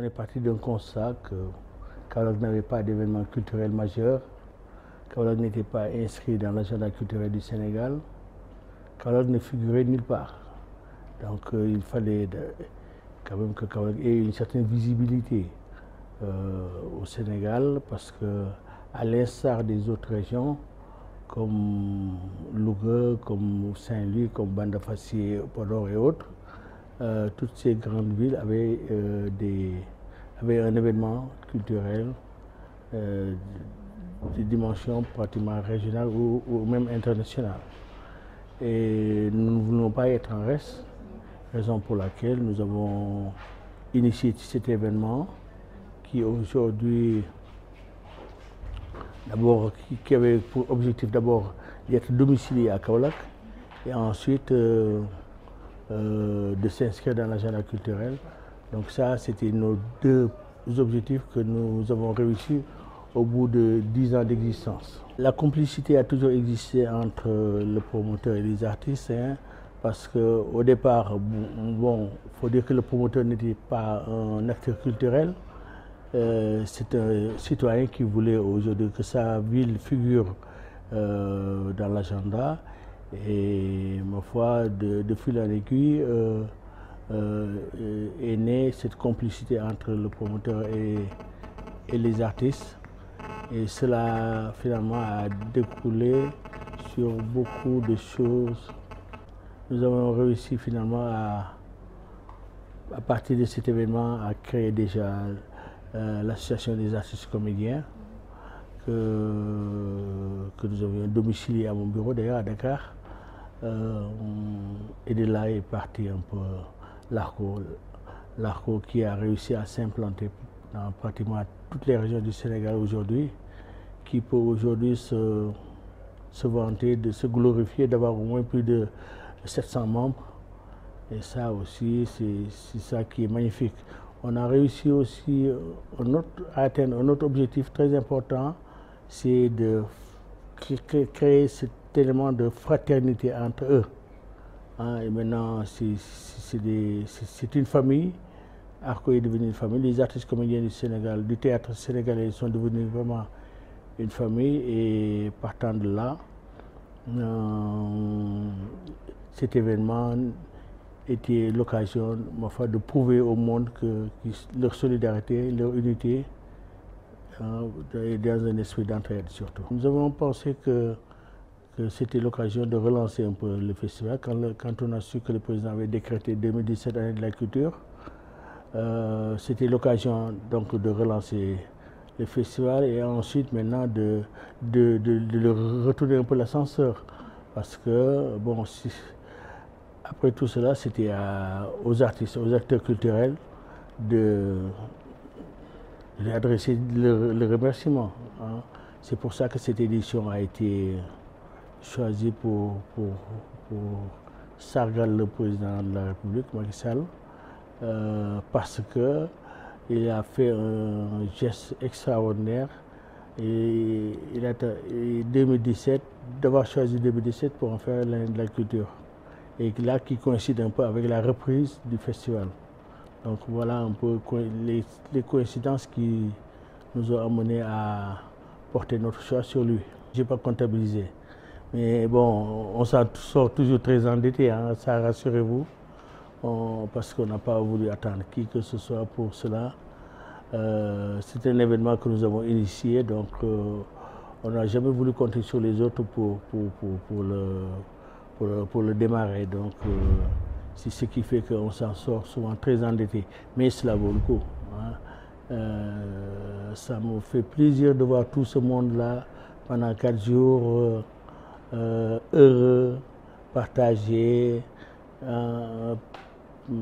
On est parti d'un constat que Kaolack n'avait pas d'événement culturel majeur, Kaolack n'était pas inscrit dans l'agenda culturel du Sénégal, Kaolack ne figurait nulle part. Donc il fallait quand même que Kaolack ait une certaine visibilité au Sénégal, parce que à l'instar des autres régions, comme Louga, comme Saint-Louis, comme Bandafassi, Podor et autres, toutes ces grandes villes avaient un événement culturel de dimension pratiquement régionale ou même internationale. Et nous ne voulons pas être en reste, raison pour laquelle nous avons initié cet événement qui aujourd'hui, d'abord, qui avait pour objectif d'abord d'être domicilié à Kaolack et ensuite de s'inscrire dans l'agenda culturel. Donc ça, c'était nos deux objectifs que nous avons réussi au bout de 10 ans d'existence. La complicité a toujours existé entre le promoteur et les artistes, parce qu'au départ, il faut dire que le promoteur n'était pas un acteur culturel. C'est un citoyen qui voulait aujourd'hui que sa ville figure dans l'agenda. Et ma foi, de fil en aiguille, est née cette complicité entre le promoteur et les artistes. Et cela finalement a découlé sur beaucoup de choses. Nous avons réussi finalement à partir de cet événement à créer déjà l'association des artistes comédiens que nous avions domicilié à mon bureau d'ailleurs à Dakar. Et de là est parti un peu l'ARCO qui a réussi à s'implanter dans pratiquement toutes les régions du Sénégal aujourd'hui, qui peut aujourd'hui se vanter, de se glorifier d'avoir au moins plus de 700 membres. Et ça aussi, c'est ça qui est magnifique. On a réussi aussi à atteindre un autre objectif très important, c'est de créer cet élément de fraternité entre eux. Et maintenant, c'est une famille. Arco est devenu une famille. Les artistes comédiens du Sénégal, du théâtre sénégalais sont devenus vraiment une famille. Et partant de là, cet événement était l'occasion, ma foi, de prouver au monde que leur solidarité, leur unité, dans un esprit d'entraide surtout. Nous avons pensé que c'était l'occasion de relancer un peu le festival. Quand on a su que le président avait décrété 2017 année de la culture, c'était l'occasion donc de relancer le festival et ensuite maintenant de retourner un peu l'ascenseur. Parce que, bon, après tout cela, c'était aux artistes, aux acteurs culturels de lui adresser le remerciement. C'est pour ça que cette édition a été choisie pour Sargal, le président de la République, Macky Sall, parce qu'il a fait un geste extraordinaire. Et il a 2017, d'avoir choisi 2017 pour en faire l'année de la culture. Et là, qui coïncide un peu avec la reprise du festival. Donc voilà un peu les coïncidences qui nous ont amenés à porter notre choix sur lui. Je n'ai pas comptabilisé. Mais bon, on s'en sort toujours très endetté, ça rassurez-vous, parce qu'on n'a pas voulu attendre qui que ce soit pour cela. C'est un événement que nous avons initié, donc on n'a jamais voulu compter sur les autres pour le démarrer. Donc c'est ce qui fait qu'on s'en sort souvent très endetté. Mais cela vaut le coup. Ça me fait plaisir de voir tout ce monde-là pendant 4 jours, heureux, partagé,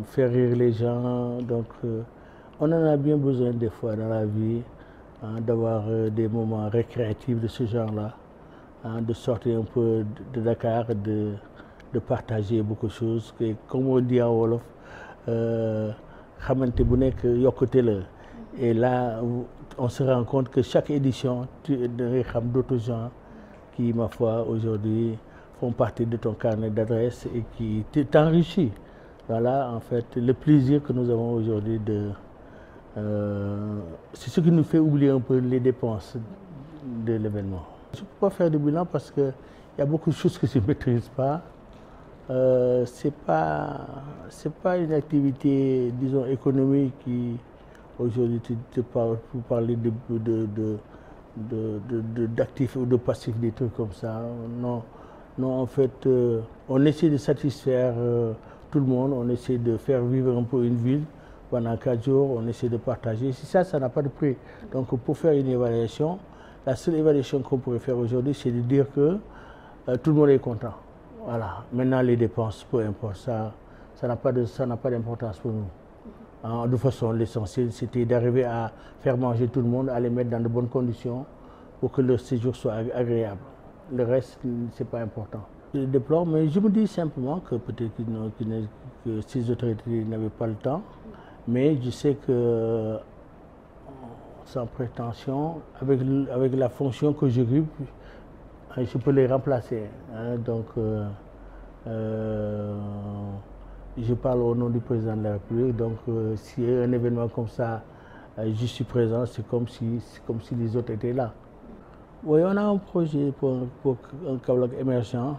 faire rire les gens. Donc, on en a bien besoin des fois dans la vie, d'avoir des moments récréatifs de ce genre-là, de sortir un peu de Dakar, de partager beaucoup de choses. Et comme on dit en Wolof, xamante bu nekk yokkute la. Et là, on se rend compte que chaque édition, tu as d'autres gens qui, ma foi, aujourd'hui, font partie de ton carnet d'adresses et qui t'enrichissent. Voilà, en fait, le plaisir que nous avons aujourd'hui C'est ce qui nous fait oublier un peu les dépenses de l'événement. Je ne peux pas faire de bilan parce qu'il y a beaucoup de choses que je ne maîtrise pas. C'est pas une activité, disons, économique qui, aujourd'hui, te parle pour parler d'actifs ou de passifs, des trucs comme ça. Non, non, en fait, on essaie de satisfaire tout le monde, on essaie de faire vivre un peu une ville pendant 4 jours, on essaie de partager. Si ça n'a pas de prix. Donc, pour faire une évaluation, la seule évaluation qu'on pourrait faire aujourd'hui, c'est de dire que tout le monde est content. Voilà. Maintenant, les dépenses, peu importe, ça n'a pas d'importance pour nous. De toute façon, l'essentiel, c'était d'arriver à faire manger tout le monde, à les mettre dans de bonnes conditions pour que leur séjour soit agréable. Le reste, ce n'est pas important. Je déplore, mais je me dis simplement que peut-être que ces autorités n'avaient pas le temps, mais je sais que, sans prétention, avec la fonction que j'occupe, je peux les remplacer. Donc, je parle au nom du président de la République. Donc, s'il y a un événement comme ça, je suis présent, c'est comme si les autres étaient là. Oui, on a un projet pour un Kaolack émergent.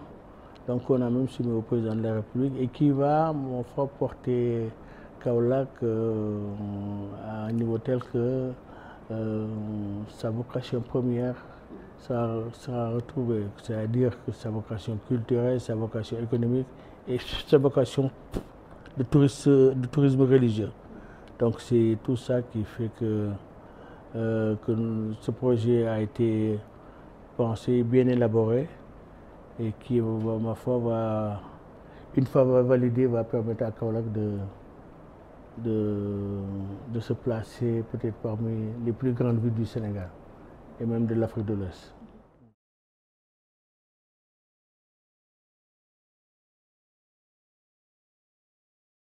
Donc, on a même soumis au président de la République et qui va, mon frère, porter Kaolack à un niveau tel que sa vocation première sera retrouvée. C'est-à-dire que sa vocation culturelle, sa vocation économique et sa vocation de tourisme religieux. Donc, c'est tout ça qui fait que ce projet a été pensé, bien élaboré et qui, ma foi, une fois validé, va permettre à Kaolack de se placer peut-être parmi les plus grandes villes du Sénégal et même de l'Afrique de l'Ouest.